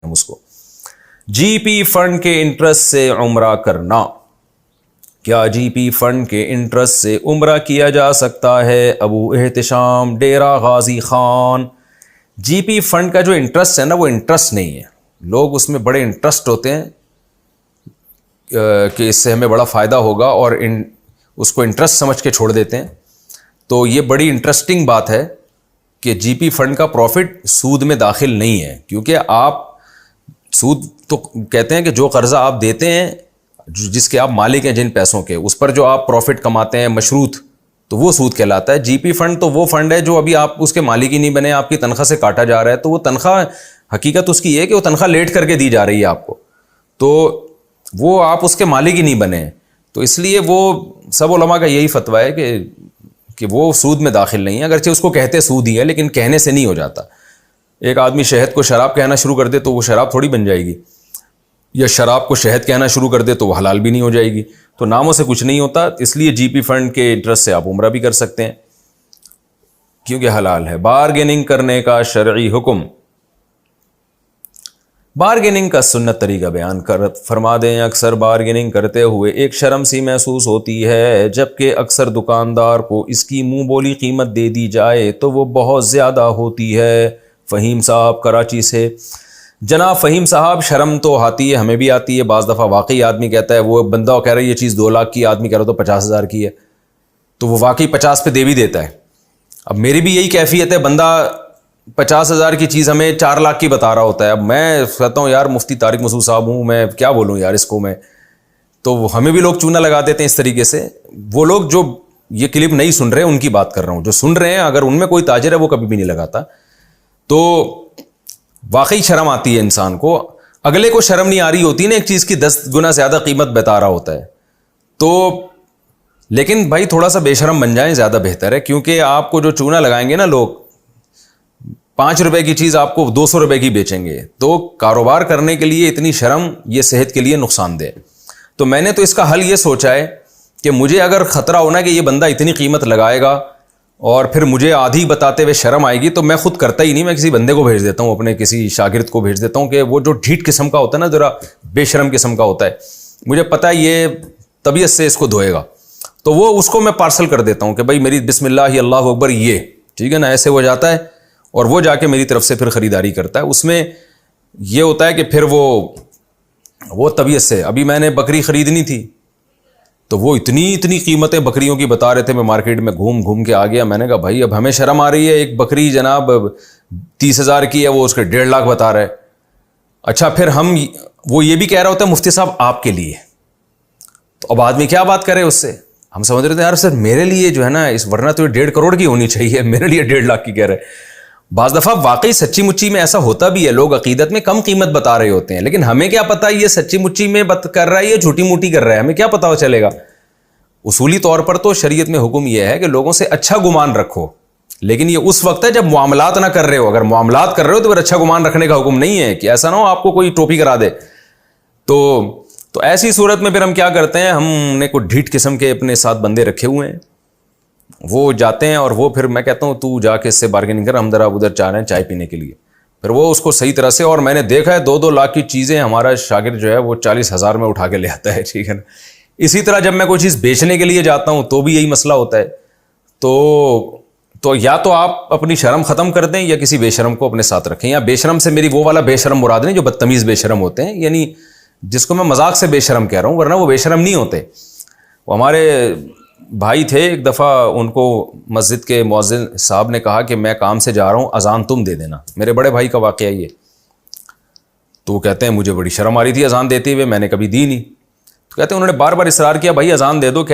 ہم اس کو. جی P fund کے انٹرسٹ سے عمرہ کرنا. کیا جی پی فنڈ کے انٹرسٹ سے عمرہ کیا جا سکتا ہے؟ ابو احتشام ڈیرہ غازی خان. جی پی فنڈ کا جو انٹرسٹ ہے نا، وہ انٹرسٹ نہیں ہے. لوگ اس میں بڑے انٹرسٹ ہوتے ہیں کہ اس سے ہمیں بڑا فائدہ ہوگا، اور اس کو انٹرسٹ سمجھ کے چھوڑ دیتے ہیں. تو یہ بڑی انٹرسٹنگ بات ہے کہ جی پی فنڈ کا پروفٹ سود میں داخل نہیں ہے، کیونکہ آپ سود تو کہتے ہیں کہ جو قرضہ آپ دیتے ہیں، جس کے آپ مالک ہیں جن پیسوں کے، اس پر جو آپ پروفٹ کماتے ہیں مشروط، تو وہ سود کہلاتا ہے. جی پی فنڈ تو وہ فنڈ ہے جو ابھی آپ اس کے مالک ہی نہیں بنے، آپ کی تنخواہ سے کاٹا جا رہا ہے. تو وہ تنخواہ، حقیقت اس کی یہ ہے کہ وہ تنخواہ لیٹ کر کے دی جا رہی ہے آپ کو، تو وہ آپ اس کے مالک ہی نہیں بنے. تو اس لیے وہ سب علماء کا یہی فتویٰ ہے کہ وہ سود میں داخل نہیں ہے. اگرچہ اس کو کہتے سود ہی ہے، لیکن کہنے سے نہیں ہو جاتا. ایک آدمی شہد کو شراب کہنا شروع کر دے تو وہ شراب تھوڑی بن جائے گی، یا شراب کو شہد کہنا شروع کر دے تو وہ حلال بھی نہیں ہو جائے گی. تو ناموں سے کچھ نہیں ہوتا. اس لیے جی پی فنڈ کے انٹرسٹ سے آپ عمرہ بھی کر سکتے ہیں کیونکہ حلال ہے. بارگیننگ کرنے کا شرعی حکم. بارگیننگ کا سنت طریقہ بیان فرما دیں. اکثر بارگیننگ کرتے ہوئے ایک شرم سی محسوس ہوتی ہے، جبکہ اکثر دکاندار کو اس کی منہ بولی قیمت دے دی جائے تو وہ بہت زیادہ ہوتی ہے. فہیم صاحب کراچی سے. جناب فہیم صاحب، شرم تو آتی ہے، ہمیں بھی آتی ہے. بعض دفعہ واقعی آدمی کہتا ہے، وہ بندہ کہہ رہا ہے یہ چیز 2 لاکھ کی، آدمی کہہ رہا تو 50,000 کی ہے، تو وہ واقعی 50 پہ دے بھی دیتا ہے. اب میری بھی یہی کیفیت ہے، بندہ 50,000 کی چیز ہمیں 4 لاکھ کی بتا رہا ہوتا ہے. اب میں کہتا ہوں یار مفتی طارق مسعود صاحب ہوں، میں کیا بولوں یار اس کو میں. تو ہمیں بھی لوگ چونا لگا دیتے ہیں اس طریقے سے. وہ لوگ جو یہ کلپ نہیں سن رہے ان کی بات کر رہا ہوں، جو سن رہے ہیں اگر ان میں کوئی تاجر ہے وہ کبھی بھی نہیں لگاتا. تو واقعی شرم آتی ہے انسان کو. اگلے کو شرم نہیں آ رہی ہوتی نا، ایک چیز کی 10 گنا زیادہ قیمت بتا رہا ہوتا ہے. تو لیکن بھائی تھوڑا سا بے شرم بن جائیں، زیادہ بہتر ہے. کیونکہ آپ کو جو چونا لگائیں گے نا لوگ، 5 روپے کی چیز آپ کو 200 روپے کی بیچیں گے. تو کاروبار کرنے کے لیے اتنی شرم، یہ صحت کے لیے نقصان دہ. تو میں نے تو اس کا حل یہ سوچا ہے کہ مجھے اگر خطرہ ہونا کہ یہ بندہ اتنی قیمت لگائے گا اور پھر مجھے آدھی بتاتے ہوئے شرم آئے گی، تو میں خود کرتا ہی نہیں، میں کسی بندے کو بھیج دیتا ہوں، اپنے کسی شاگرد کو بھیج دیتا ہوں کہ وہ جو ڈھیٹ قسم کا ہوتا ہے نا، ذرا بے شرم قسم کا ہوتا ہے، مجھے پتہ ہے یہ طبیعت سے اس کو دھوئے گا، تو وہ اس کو میں پارسل کر دیتا ہوں کہ بھائی میری بسم اللہ اللہ اکبر، یہ ٹھیک ہے نا. ایسے ہو جاتا ہے اور وہ جا کے میری طرف سے پھر خریداری کرتا ہے. اس میں یہ ہوتا ہے کہ پھر وہ طبیعت سے. ابھی میں نے بکری خریدنی تھی تو وہ اتنی قیمتیں بکریوں کی بتا رہے تھے. میں مارکیٹ میں گھوم کے آ گیا. میں نے کہا بھائی اب ہمیں شرم آ رہی ہے، ایک بکری جناب 30,000 کی ہے، وہ اس کے 1.5 لاکھ بتا رہا ہے. اچھا پھر وہ یہ بھی کہہ رہا ہوتا ہے مفتی صاحب آپ کے لیے. تو اب آدمی کیا بات کرے اس سے. ہم سمجھ رہے تھے یار سر میرے لیے جو ہے نا، اس ورنہ تو 1.5 کروڑ کی ہونی چاہیے، میرے لیے 1.5 لاکھ کی کہہ رہے. بعض دفعہ واقعی سچی مچی میں ایسا ہوتا بھی ہے، لوگ عقیدت میں کم قیمت بتا رہے ہوتے ہیں، لیکن ہمیں کیا پتا یہ سچی مچی میں کر رہا ہے یا جھوٹی موٹی کر رہا ہے، ہمیں کیا پتا چلے گا. اصولی طور پر تو شریعت میں حکم یہ ہے کہ لوگوں سے اچھا گمان رکھو، لیکن یہ اس وقت ہے جب معاملات نہ کر رہے ہو. اگر معاملات کر رہے ہو تو پھر اچھا گمان رکھنے کا حکم نہیں ہے، کہ ایسا نہ ہو آپ کو کوئی ٹوپی کرا دے. تو ایسی صورت میں پھر ہم کیا کرتے ہیں، ہم نے کوئی ڈھیٹ قسم کے اپنے ساتھ بندے رکھے ہوئے ہیں، وہ جاتے ہیں اور وہ پھر میں کہتا ہوں تو جا کے اس سے بارگیننگ کر، ہم ذرا ادھر چاہ رہے ہیں چائے پینے کے لیے. پھر وہ اس کو صحیح طرح سے، اور میں نے دیکھا ہے 2-2 لاکھ کی چیزیں ہمارا شاگرد جو ہے وہ 40,000 میں اٹھا کے لے آتا ہے. ٹھیک ہے نا. اسی طرح جب میں کوئی چیز بیچنے کے لیے جاتا ہوں تو بھی یہی مسئلہ ہوتا ہے. تو یا تو آپ اپنی شرم ختم کر دیں یا کسی بے شرم کو اپنے ساتھ رکھیں. یا بے شرم سے میری وہ والا بے شرم مراد نہیں جو بدتمیز بے شرم ہوتے ہیں، یعنی جس کو میں مذاق سے بے شرم کہہ رہا ہوں، ورنہ وہ بے شرم نہیں ہوتے. وہ ہمارے بھائی تھے، ایک دفعہ ان کو مسجد کے مؤذن صاحب نے کہا کہ میں کام سے جا رہا ہوں، اذان تم دے دینا. میرے بڑے بھائی کا واقعہ یہ. تو وہ کہتے ہیں مجھے بڑی شرم آ رہی تھی اذان دیتے ہوئے، میں نے کبھی دی نہیں. تو کہتے ہیں انہوں نے بار بار اصرار کیا بھائی اذان دے دو.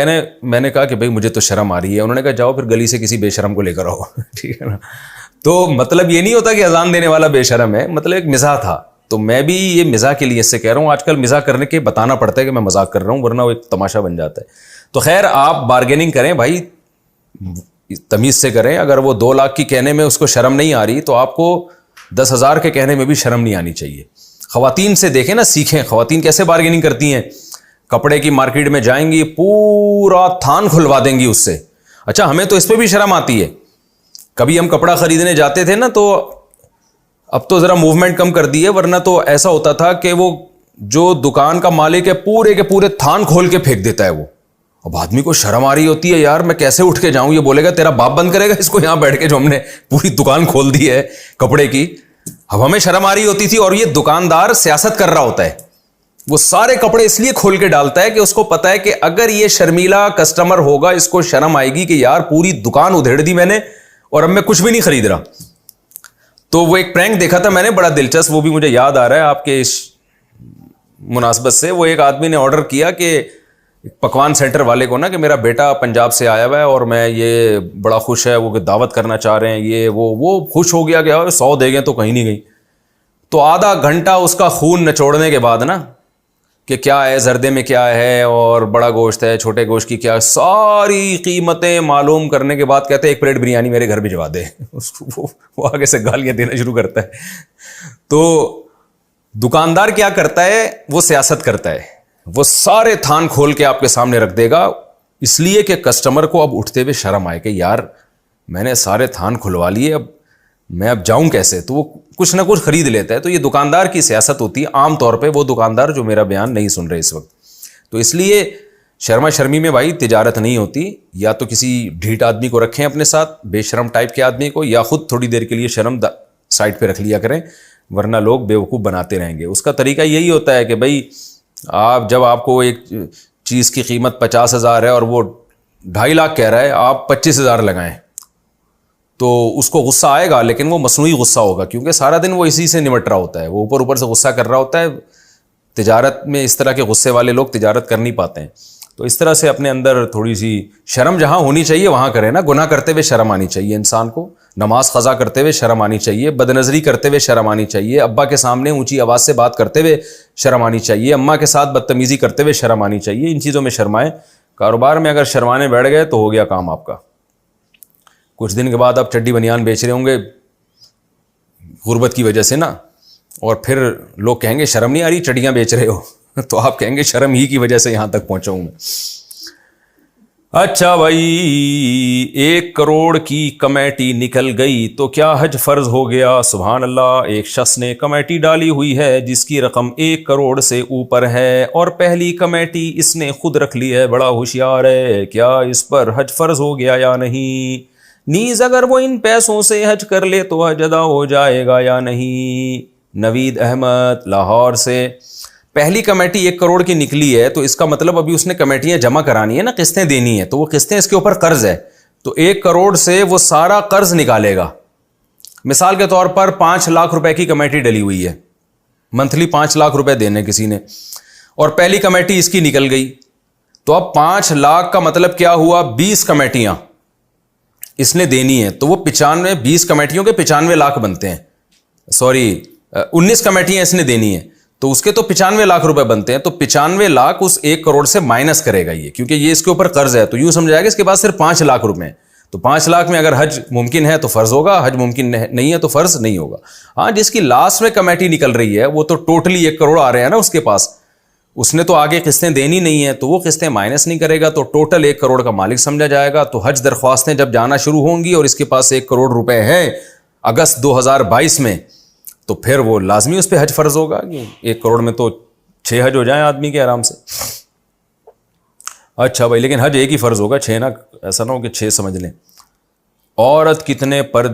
میں نے کہا کہ بھائی مجھے تو شرم آ رہی ہے. انہوں نے کہا جاؤ پھر گلی سے کسی بے شرم کو لے کر آؤ. ٹھیک ہے نا. تو مطلب یہ نہیں ہوتا کہ اذان دینے والا بے شرم ہے، مطلب ایک مزاح تھا. تو میں بھی یہ مزاح کے لیے اس سے کہہ رہا ہوں. آج کل مزاح کرنے کے بتانا پڑتا ہے کہ میں مذاق کر رہا ہوں، ورنہ وہ ایک تماشا بن جاتا ہے. تو خیر آپ بارگیننگ کریں بھائی، تمیز سے کریں. اگر وہ 2 لاکھ کی کہنے میں اس کو شرم نہیں آ رہی تو آپ کو 10,000 کے کہنے میں بھی شرم نہیں آنی چاہیے. خواتین سے دیکھیں نا، سیکھیں خواتین کیسے بارگیننگ کرتی ہیں. کپڑے کی مارکیٹ میں جائیں گی، پورا تھان کھلوا دیں گی اس سے. اچھا ہمیں تو اس پہ بھی شرم آتی ہے. کبھی ہم کپڑا خریدنے جاتے تھے نا، تو اب تو ذرا موومنٹ کم کر دی ہے, ورنہ تو ایسا ہوتا تھا کہ وہ جو دکان کا مالک ہے پورے کے پورے تھان کھول کے پھینک دیتا ہے وہ. اب آدمی کو شرم آ رہی ہوتی ہے, یار میں کیسے اٹھ کے جاؤں, یہ بولے گا تیرا باپ بند کرے گا اس کو یہاں بیٹھ کے جو ہم نے پوری دکان کھول دی ہے کپڑے کی. اب ہمیں شرم آ رہی ہوتی تھی, اور یہ دکاندار سیاست کر رہا ہوتا ہے, وہ سارے کپڑے اس لیے کھول کے ڈالتا ہے کہ اس کو پتا ہے کہ اگر یہ شرمیلا کسٹمر ہوگا اس کو شرم آئے گی کہ یار پوری دکان ادھیڑ دی میں نے اور اب میں کچھ بھی نہیں خرید رہا. تو وہ ایک پرینک دیکھا تھا میں نے بڑا دلچسپ, وہ بھی مجھے یاد آ رہا ہے آپ کے اس مناسبت سے. وہ ایک آدمی نے آرڈر کیا کہ پکوان سینٹر والے کو نا کہ میرا بیٹا پنجاب سے آیا ہوا ہے اور میں یہ بڑا خوش ہے, وہ دعوت کرنا چاہ رہے ہیں, یہ وہ خوش ہو گیا کہ 100 دے گئے تو کہیں نہیں گئی. تو آدھا گھنٹہ اس کا خون نچوڑنے کے بعد نا کہ کیا ہے زردے میں کیا ہے اور بڑا گوشت ہے چھوٹے گوشت کی کیا, ساری قیمتیں معلوم کرنے کے بعد کہتے ہیں 1 پلیٹ بریانی میرے گھر بھجوا دے. وہ آگے سے گالیاں دینا شروع کرتا ہے. تو دکاندار کیا کرتا ہے, وہ سیاست کرتا ہے, وہ سارے تھان کھول کے آپ کے سامنے رکھ دے گا اس لیے کہ کسٹمر کو اب اٹھتے ہوئے شرم آئے کہ یار میں نے سارے تھان کھلوا لیے, اب میں اب جاؤں کیسے, تو وہ کچھ نہ کچھ خرید لیتا ہے. تو یہ دکاندار کی سیاست ہوتی ہے عام طور پہ, وہ دکاندار جو میرا بیان نہیں سن رہے اس وقت. تو اس لیے شرما شرمی میں بھائی تجارت نہیں ہوتی, یا تو کسی ڈھیٹ آدمی کو رکھیں اپنے ساتھ, بے شرم ٹائپ کے آدمی کو, یا خود تھوڑی دیر کے لیے شرم سائڈ پہ رکھ لیا کریں, ورنہ لوگ بیوقوف بناتے رہیں گے. اس کا طریقہ یہی ہوتا ہے کہ بھائی آپ جب آپ کو ایک چیز کی قیمت 50,000 ہے اور وہ 2.5 لاکھ کہہ رہا ہے, آپ 25,000 لگائیں تو اس کو غصہ آئے گا, لیکن وہ مصنوعی غصہ ہوگا کیونکہ سارا دن وہ اسی سے نمٹ رہا ہوتا ہے, وہ اوپر سے غصہ کر رہا ہوتا ہے. تجارت میں اس طرح کے غصے والے لوگ تجارت کر نہیں پاتے ہیں. تو اس طرح سے اپنے اندر تھوڑی سی شرم جہاں ہونی چاہیے وہاں کرے نا. گناہ کرتے ہوئے شرم آنی چاہیے انسان کو, نماز قضا کرتے ہوئے شرم آنی چاہیے, بد نظری کرتے ہوئے شرم آنی چاہیے, ابا کے سامنے اونچی آواز سے بات کرتے ہوئے شرم آنی چاہیے, اماں کے ساتھ بدتمیزی کرتے ہوئے شرم آنی چاہیے. ان چیزوں میں شرمائیں. کاروبار میں اگر شرمانے بیٹھ گئے تو ہو گیا کام آپ کا. کچھ دن کے بعد آپ چڈی بنیان بیچ رہے ہوں گے غربت کی وجہ سے نا, اور پھر لوگ کہیں گے شرم نہیں آ رہی چڈیاں بیچ رہے ہو, تو آپ کہیں گے شرم ہی کی وجہ سے یہاں تک پہنچا ہوں میں. اچھا بھائی, 1 کروڑ کی کمیٹی نکل گئی تو کیا حج فرض ہو گیا؟ سبحان اللہ. ایک شخص نے کمیٹی ڈالی ہوئی ہے جس کی رقم 1 کروڑ سے اوپر ہے, اور پہلی کمیٹی اس نے خود رکھ لی ہے, بڑا ہوشیار ہے. کیا اس پر حج فرض ہو گیا یا نہیں؟ نیز اگر وہ ان پیسوں سے حج کر لے تو حج ادا ہو جائے گا یا نہیں؟ نوید احمد لاہور سے. پہلی کمیٹی 1 کروڑ کی نکلی ہے تو اس کا مطلب ابھی اس نے کمیٹیاں جمع کرانی ہے نا, قسطیں دینی ہے, تو وہ قسطیں اس کے اوپر قرض ہے, تو 1 کروڑ سے وہ سارا قرض نکالے گا. مثال کے طور پر 5 لاکھ روپے کی کمیٹی ڈلی ہوئی ہے, منتھلی 5 لاکھ روپے دینے کسی نے, اور پہلی کمیٹی اس کی نکل گئی, تو اب 5 لاکھ کا مطلب کیا ہوا, 20 کمیٹیاں اس نے دینی ہے, تو وہ 20 کمیٹیوں کے 95 لاکھ بنتے ہیں. 19 کمیٹیاں اس نے دینی ہیں تو اس کے تو 95 لاکھ روپے بنتے ہیں, تو 95 لاکھ اس 1 کروڑ سے مائنس کرے گا یہ, کیونکہ یہ اس کے اوپر قرض ہے, تو یوں سمجھائے گا اس کے پاس صرف 5 لاکھ روپے ہیں, تو 5 لاکھ میں اگر حج ممکن ہے تو فرض ہوگا, حج ممکن نہیں ہے تو فرض نہیں ہوگا. ہاں جس کی لاسٹ میں کمیٹی نکل رہی ہے وہ تو ٹوٹلی 1 کروڑ آ رہے ہیں نا اس کے پاس, اس نے تو آگے قسطیں دینی نہیں ہے, تو وہ قسطیں مائنس نہیں کرے گا, تو ٹوٹل 1 کروڑ کا مالک سمجھا جائے گا. تو حج درخواستیں جب جانا شروع ہوں گی اور اس کے پاس 1 کروڑ روپے ہیں اگست 2022 میں, تو پھر وہ لازمی اس پہ حج فرض ہوگا. 1 کروڑ میں تو 6 حج ہو جائیں آدمی کے آرام سے. اچھا بھائی, لیکن حج ایک ہی فرض ہوگا, 6 نہ, ایسا نہ ہو کہ 6 سمجھ لیں. عورت کتنے پردے